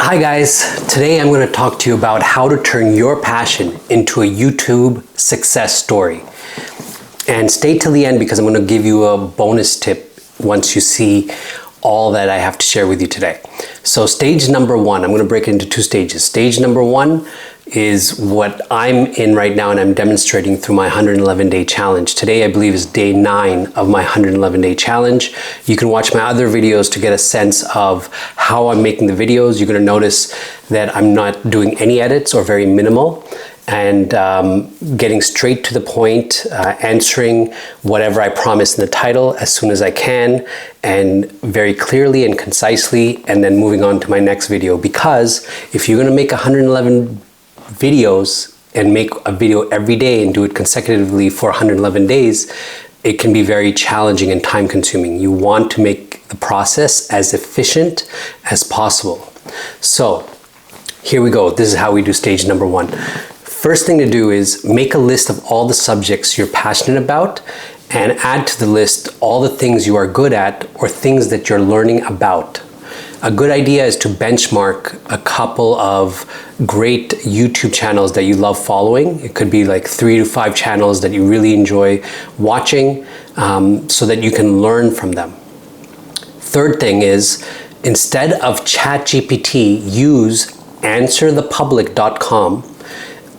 Hi guys, today I'm going to talk to you about how to turn your passion into a YouTube success story. And stay till the end because I'm going to give you a bonus tip once you see all that I have to share with you today. So stage number one, I'm going to break it into two stages. Stage number one is what I'm in right now and I'm demonstrating through my 111-day challenge. Today I believe is day 9 of my 111-day challenge. You can watch my other videos to get a sense of how I'm making the videos. You're going to notice that I'm not doing any edits or very minimal, and getting straight to the point, answering whatever I promise in the title as soon as I can, and very clearly and concisely, and then moving on to my next video. Because if you're going to make 111 videos and make a video every day and do it consecutively for 111 days, it can be very challenging and time consuming. You want to make the process as efficient as possible. So here we go. This is how we do stage number one. First thing to do is make a list of all the subjects you're passionate about and add to the list all the things you are good at or things that you're learning about. A good idea is to benchmark a couple of great YouTube channels that you love following. It could be like 3 to 5 channels that you really enjoy watching, so that you can learn from them. Third thing is, instead of ChatGPT, use answerthepublic.com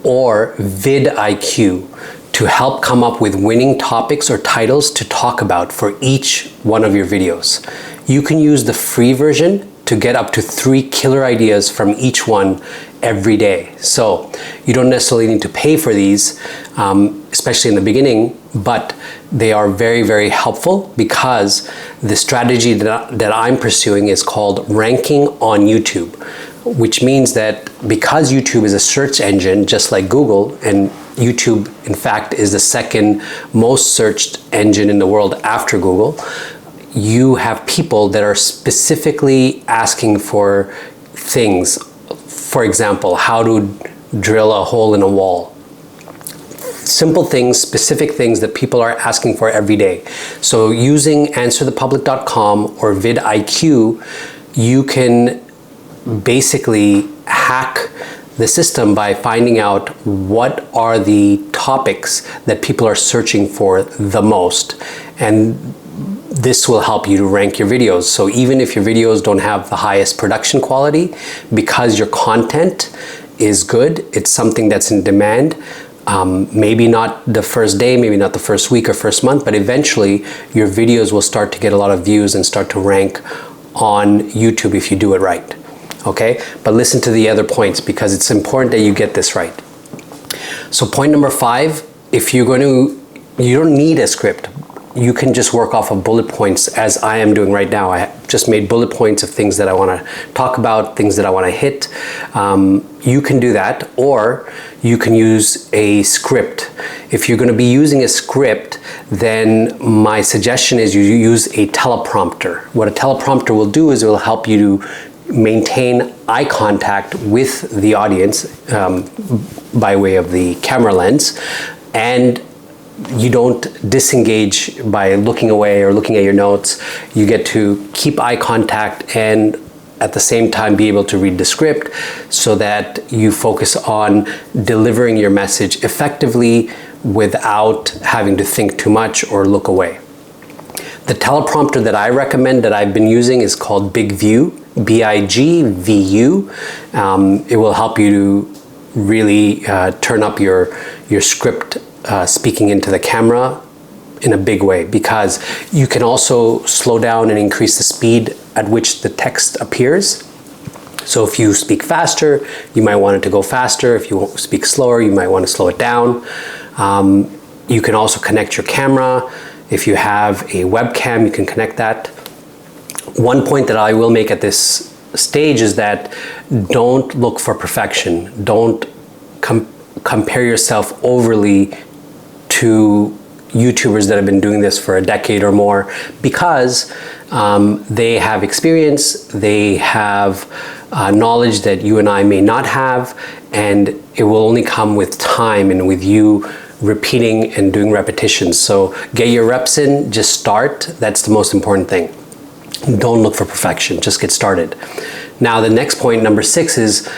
or vidIQ to help come up with winning topics or titles to talk about for each one of your videos. You can use the free version to get up to 3 killer ideas from each one every day. So you don't necessarily need to pay for these, especially in the beginning, but they are very, very helpful because the strategy that I'm pursuing is called ranking on YouTube, which means that because YouTube is a search engine just like Google, and YouTube in fact is the second most searched engine in the world after Google, you have people that are specifically asking for things. For example, how to drill a hole in a wall. Simple things, specific things that people are asking for every day. So using answerthepublic.com or vidIQ, you can basically hack the system by finding out what are the topics that people are searching for the most, and this will help you to rank your videos. So even if your videos don't have the highest production quality, because your content is good, it's something that's in demand, maybe not the first day, maybe not the first week or first month, but eventually your videos will start to get a lot of views and start to rank on YouTube if you do it right. Okay, but listen to the other points because it's important that you get this right. So point number 5, if you're going to, you don't need a script. You can just work off of bullet points as I am doing right now. I just made bullet points of things that I want to talk about, things that I want to hit. You can do that, or you can use a script. If you're going to be using a script, then my suggestion is you use a teleprompter. What a teleprompter will do is it will help you to maintain eye contact with the audience by way of the camera lens, and you don't disengage by looking away or looking at your notes. You get to keep eye contact and at the same time be able to read the script so that you focus on delivering your message effectively without having to think too much or look away. The teleprompter that I recommend that I've been using is called Big View, B-I-G-V-U. It will help you to really turn up your script speaking into the camera in a big way, because you can also slow down and increase the speed at which the text appears. So if you speak faster, you might want it to go faster. If you speak slower, you might want to slow it down. You can also connect your camera. If you have a webcam, you can connect that. One point that I will make at this stage is that don't look for perfection. Don't compare yourself overly to YouTubers that have been doing this for a decade or more, because they have experience, they have knowledge that you and I may not have, and it will only come with time and with you repeating and doing repetitions. So get your reps in, just start. That's the most important thing. Don't look for perfection, just get started. Now the next point, number 6, is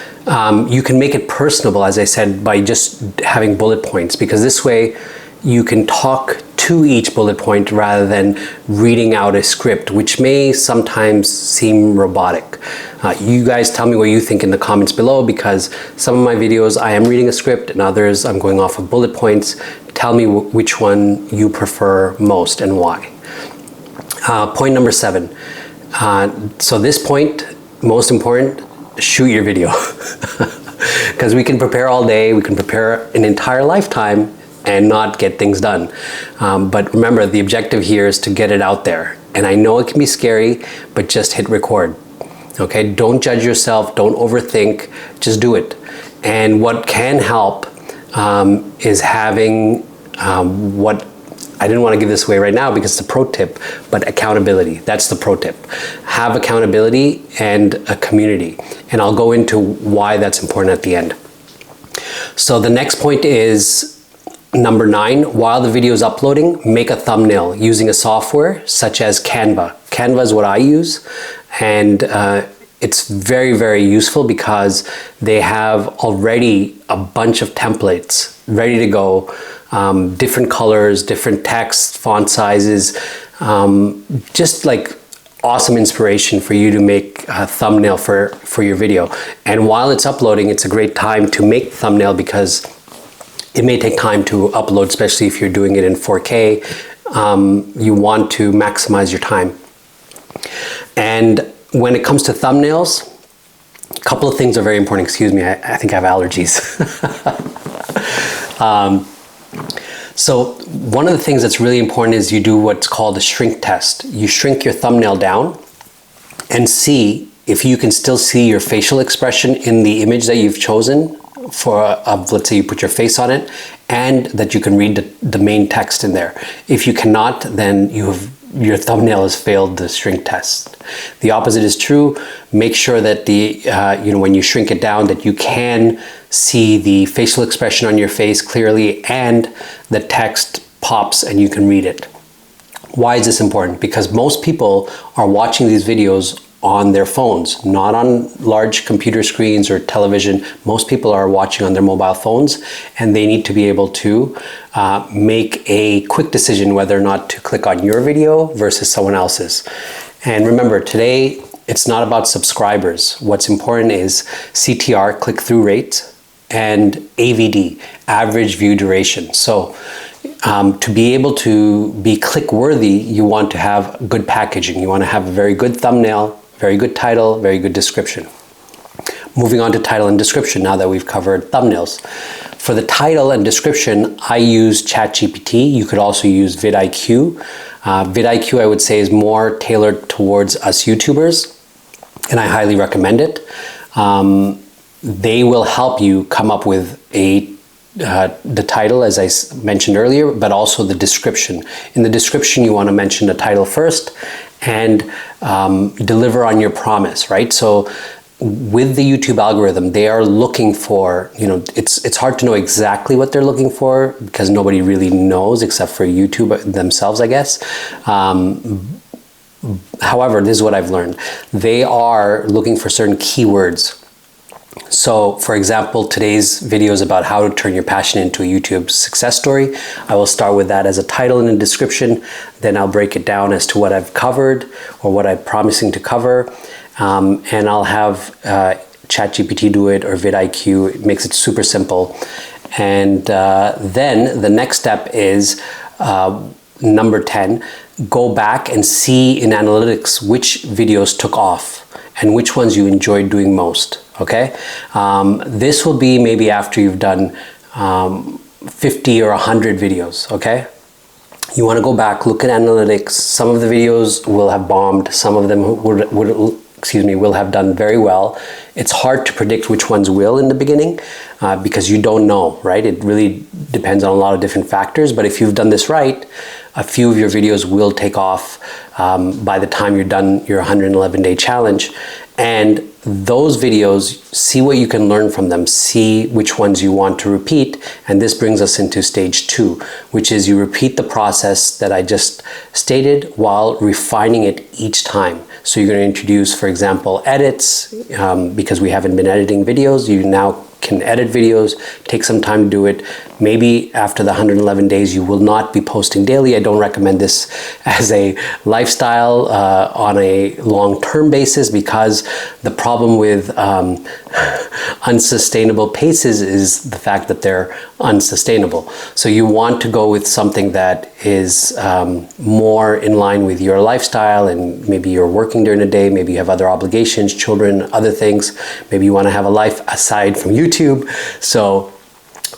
you can make it personable, as I said, by just having bullet points, because this way you can talk to each bullet point rather than reading out a script, which may sometimes seem robotic. You guys tell me what you think in the comments below, because some of my videos I am reading a script and others I'm going off of bullet points. Tell me which one you prefer most and why. Point number 7. So this point, most important, shoot your video. Because we can prepare all day, we can prepare an entire lifetime and not get things done. But remember, the objective here is to get it out there. And I know it can be scary, but just hit record. Okay, don't judge yourself, don't overthink, just do it. And what can help is having what I didn't want to give this away right now because it's a pro tip, but accountability. That's the pro tip. Have accountability and a community. And I'll go into why that's important at the end. So the next point is number 9. While the video is uploading, make a thumbnail using a software such as Canva. Canva is what I use, and it's very, very useful because they have already a bunch of templates ready to go. Different colors, different text, font sizes, just like awesome inspiration for you to make a thumbnail for your video. And while it's uploading, it's a great time to make the thumbnail because it may take time to upload, especially if you're doing it in 4K. You want to maximize your time. And when it comes to thumbnails, a couple of things are very important. Excuse me, I think I have allergies. So one of the things that's really important is you do what's called a shrink test. You shrink your thumbnail down and see if you can still see your facial expression in the image that you've chosen for, let's say you put your face on it, and that you can read the main text in there. If you cannot, then your thumbnail has failed the shrink test. The opposite is true. Make sure that when you shrink it down, that you can see the facial expression on your face clearly and the text pops and you can read it. Why is this important? Because most people are watching these videos on their phones, not on large computer screens or television. Most people are watching on their mobile phones, and they need to be able to make a quick decision whether or not to click on your video versus someone else's. And remember, today it's not about subscribers. What's important is CTR, click-through rate, and AVD, average view duration. So to be able to be click-worthy, you want to have good packaging. You want to have a very good thumbnail, very good title, very good description. Moving on to title and description now that we've covered thumbnails. For the title and description, I use ChatGPT. You could also use vidIQ. vidIQ, I would say, is more tailored towards us YouTubers, and I highly recommend it. They will help you come up with the title, as I mentioned earlier, but also the description. In the description, you want to mention the title first and deliver on your promise, right? So with the YouTube algorithm, they are looking for, it's hard to know exactly what they're looking for because nobody really knows except for YouTube themselves, I guess. However, this is what I've learned. They are looking for certain keywords. So, for example, today's video is about how to turn your passion into a YouTube success story. I will start with that as a title and a description. Then I'll break it down as to what I've covered or what I'm promising to cover. And I'll have ChatGPT do it or vidIQ. It makes it super simple. And then the next step is number 10. Go back and see in analytics which videos took off and which ones you enjoyed doing most. Okay, this will be maybe after you've done 50 or 100 videos. Okay, you want to go back, look at analytics. Some of the videos will have bombed. Some of them will have done very well. It's hard to predict which ones will in the beginning because you don't know, right? It really depends on a lot of different factors. But if you've done this right, a few of your videos will take off by the time you're done your 111-day challenge. And those videos, see what you can learn from them, see which ones you want to repeat. And this brings us into stage 2, which is you repeat the process that I just stated while refining it each time. So you're going to introduce, for example, edits, because we haven't been editing videos. You now can edit videos, take some time to do it. Maybe after the 111 days, you will not be posting daily. I don't recommend this as a lifestyle on a long-term basis, because the problem with unsustainable paces is the fact that they're unsustainable. So you want to go with something that is more in line with your lifestyle, and maybe you're working during the day, maybe you have other obligations, children, other things. Maybe you want to have a life aside from YouTube. So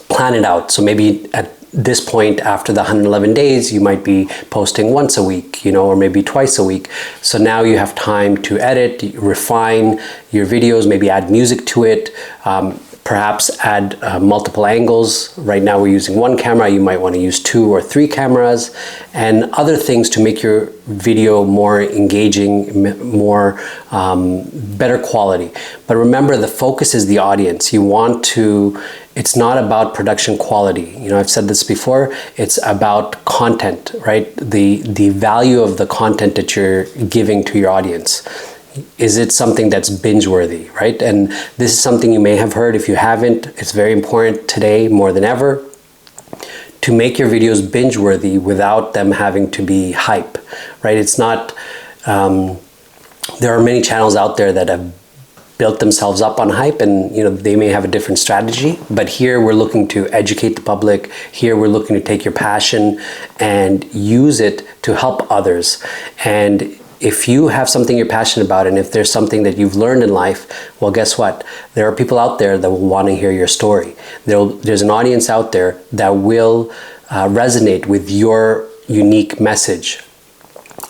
plan it out. So maybe at this point, after the 111 days, you might be posting once a week, or maybe twice a week. So now you have time to edit, refine your videos, maybe add music to it, perhaps add multiple angles. Right now we're using one camera, you might want to use 2 or 3 cameras, and other things to make your video more engaging, more better quality. But remember, the focus is the audience. You want to, it's not about production quality. I've said this before, it's about content, right? The value of the content that you're giving to your audience. Is it something that's binge-worthy, right? And this is something you may have heard. If you haven't, it's very important today more than ever to make your videos binge-worthy without them having to be hype, right? It's not, there are many channels out there that have built themselves up on hype, and they may have a different strategy, but here we're looking to educate the public. Here we're looking to take your passion and use it to help others. And if you have something you're passionate about, and if there's something that you've learned in life, well, guess what? There are people out there that will want to hear your story. There's an audience out there that will resonate with your unique message.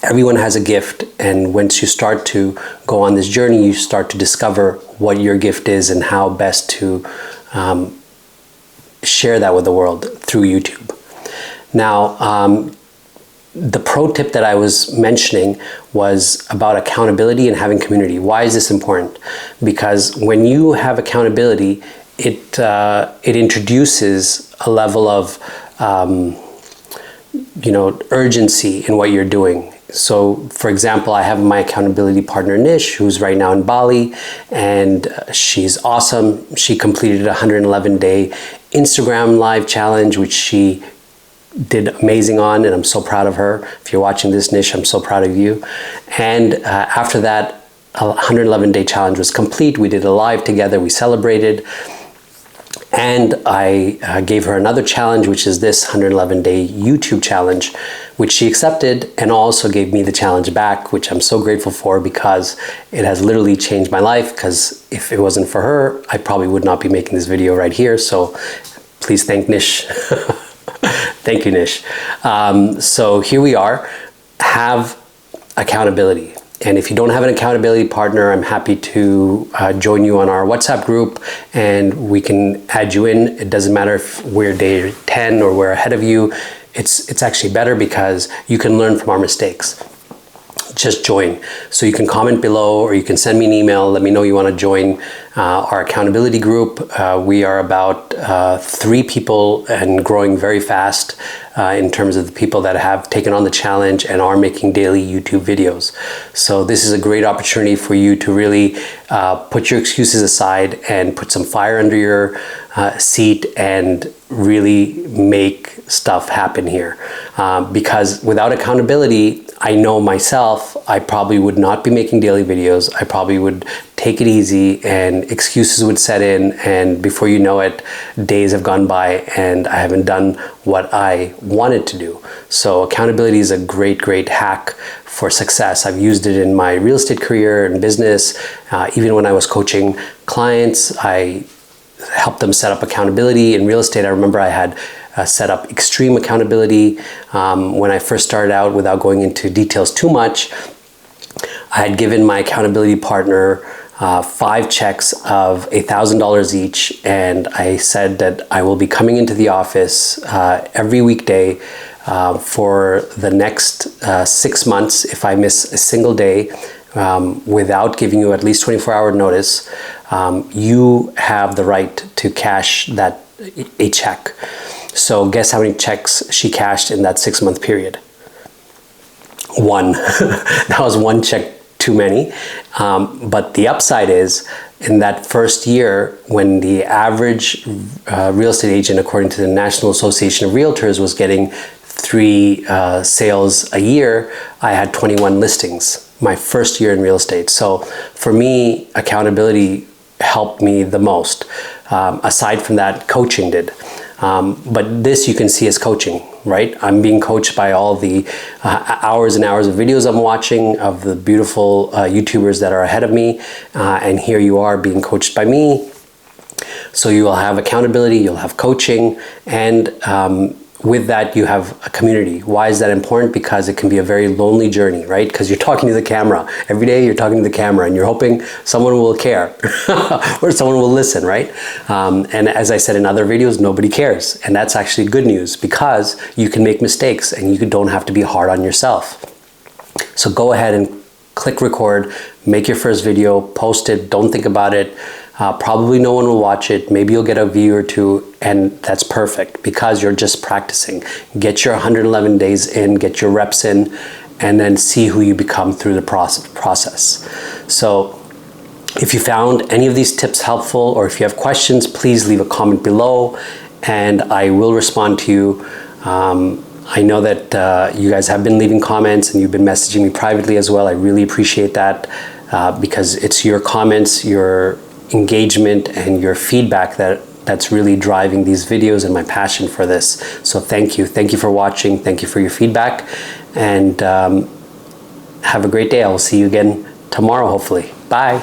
Everyone has a gift, and once you start to go on this journey, you start to discover what your gift is and how best to share that with the world through YouTube. Now, the pro tip that I was mentioning was about accountability and having community. Why is this important? Because when you have accountability, it introduces a level of urgency in what you're doing. So, for example, I have my accountability partner Nish, who's right now in Bali, and she's awesome. She completed a 111-day Instagram live challenge, which she did amazing on, and I'm so proud of her. If you're watching this, Nish, I'm so proud of you. And after that 111-day challenge was complete, we did a live together, we celebrated, and I gave her another challenge, which is this 111-day YouTube challenge, which she accepted, and also gave me the challenge back, which I'm so grateful for, because it has literally changed my life. Because if it wasn't for her, I probably would not be making this video right here. So please thank Nish. Thank you, Nish. So here we are. Have accountability. And if you don't have an accountability partner, I'm happy to join you on our WhatsApp group, and we can add you in. It doesn't matter if we're day 10 or we're ahead of you. It's actually better because you can learn from our mistakes. Just join. So you can comment below, or you can send me an email. Let me know you want to join our accountability group. We are about 3 people and growing very fast in terms of the people that have taken on the challenge and are making daily YouTube videos. So this is a great opportunity for you to really put your excuses aside and put some fire under your seat and really make stuff happen here. Because without accountability, I know myself, I probably would not be making daily videos. I probably would take it easy, and excuses would set in, and before you know it, days have gone by and I haven't done what I wanted to do. So accountability is a great hack for success. I've used it in my real estate career and business. Even when I was coaching clients, I helped them set up accountability. In real estate, I remember I had set up extreme accountability. When I first started out, without going into details too much, I had given my accountability partner 5 checks of $1,000 each, and I said that I will be coming into the office every weekday for the next 6 months. If I miss a single day without giving you at least 24-hour notice, you have the right to cash a check. So guess how many checks she cashed in that 6-month period? 1. That was 1 check too too many. But the upside is, in that first year, when the average real estate agent, according to the National Association of Realtors, was getting 3 sales a year, I had 21 listings my first year in real estate. So for me, accountability helped me the most. Aside from that, coaching did. But this you can see as coaching, right? I'm being coached by all the hours and hours of videos I'm watching of the beautiful YouTubers that are ahead of me. And here you are being coached by me. So you will have accountability, you'll have coaching, and with that you have a community. Why is that important? Because it can be a very lonely journey, right? Because you're talking to the camera. Every day you're talking to the camera and you're hoping someone will care or someone will listen, right? And as I said in other videos, nobody cares. And that's actually good news, because you can make mistakes and you don't have to be hard on yourself. So go ahead and click record, make your first video, post it, don't think about it. Probably no one will watch it. Maybe you'll get a view or two, and that's perfect, because you're just practicing. Get your 111 days in, get your reps in, and then see who you become through the process. So if you found any of these tips helpful, or if you have questions, please leave a comment below and I will respond to you. I know that you guys have been leaving comments and you've been messaging me privately as well. I really appreciate that, because it's your comments, your engagement and your feedback that's really driving these videos and my passion for this. So thank you for watching, thank you for your feedback, and have a great day. I will see you again tomorrow, hopefully. Bye.